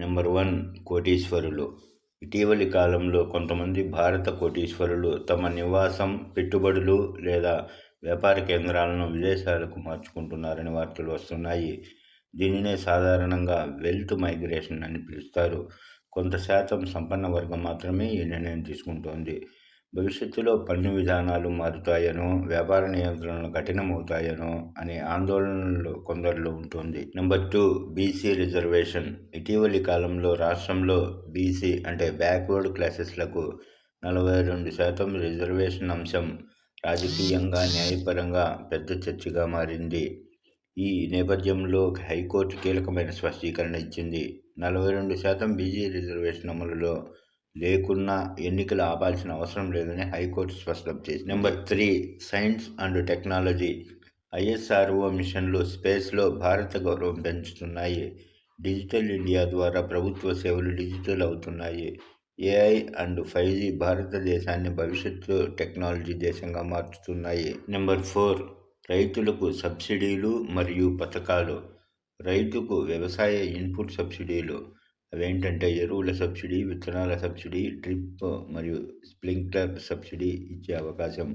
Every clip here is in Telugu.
నెంబర్ 1 కోటీశ్వరులు. ఇటీవలి కాలంలో కొంతమంది భారత కోటీశ్వరులు తమ నివాసం, పెట్టుబడులు లేదా వ్యాపార కేంద్రాలను విదేశాలకు మార్చుకుంటున్నారని వార్తలు వస్తున్నాయి. దీనినే సాధారణంగా వెల్త్ మైగ్రేషన్ అని పిలుస్తారు. కొంత శాతం సంపన్న వర్గం మాత్రమే ఈ నిర్ణయం తీసుకుంటోంది. భవిష్యత్తులో పన్ను విధానాలు మారుతాయనో, వ్యాపార నియంత్రణలు కఠినమవుతాయనో అనే ఆందోళనలు కొందరిలో ఉంటుంది. Number 2 BC reservation. ఇటీవలి కాలంలో రాష్ట్రంలో బీసీ అంటే బ్యాక్వర్డ్ క్లాసెస్లకు 42% రిజర్వేషన్ అంశం రాజకీయంగా, న్యాయపరంగా పెద్ద చర్చగా మారింది. ఈ నేపథ్యంలో హైకోర్టు కీలకమైన స్పష్టీకరణ ఇచ్చింది. 42% బీసీ రిజర్వేషన్ అమలులో లేకున్నా ఎన్నికలు ఆపాల్సిన అవసరం లేదని హైకోర్టు స్పష్టం చేసింది. Number 3 science and technology. ISRO మిషన్లు స్పేస్లో భారత గౌరవం పెంచుతున్నాయి. డిజిటల్ ఇండియా ద్వారా ప్రభుత్వ సేవలు డిజిటల్ అవుతున్నాయి. ఏఐ అండ్ 5G భారతదేశాన్ని భవిష్యత్తు టెక్నాలజీ దేశంగా మార్చుతున్నాయి. నెంబర్ 4 రైతులకు సబ్సిడీలు మరియు పథకాలు. రైతుకు వ్యవసాయ ఇన్పుట్ సబ్సిడీలు, అవేంటంటే ఎరువుల సబ్సిడీ, విత్తనాల సబ్సిడీ, డ్రిప్ మరియు స్ప్రింక్లర్ సబ్సిడీ ఇచ్చే అవకాశం.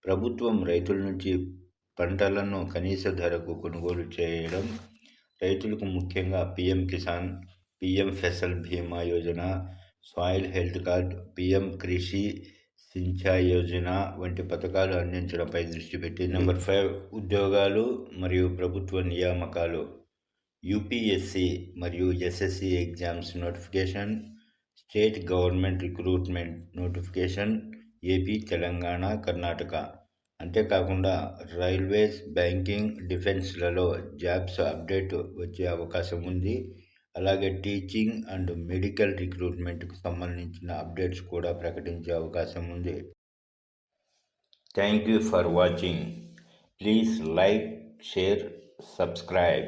ప్రభుత్వం రైతుల నుంచి పంటలను కనీస ధరకు కొనుగోలు చేయడం. రైతులకు ముఖ్యంగా పీఎం కిసాన్, పీఎం ఫసల్ బీమా Yojana, soil health card, PM కృషి సించాయ్ యోజన వంటి పథకాలు అందించడంపై దృష్టి పెట్టింది. నెంబర్ 5 ఉద్యోగాలు మరియు ప్రభుత్వ నియామకాలు. యూపీఎస్సీ మరియు SSC exams notification, state government recruitment notification AP, Telangana, Karnataka. అంతేకాకుండా రైల్వేస్, బ్యాంకింగ్, డిఫెన్స్లలో జాబ్స్ అప్డేట్ వచ్చే అవకాశం ఉంది. అలాగే టీచింగ్ అండ్ మెడికల్ రిక్రూట్మెంట్కు సంబంధించిన అప్డేట్స్ కూడా ప్రకటించే అవకాశం ఉంది. Thank you for watching. Please like, share, subscribe.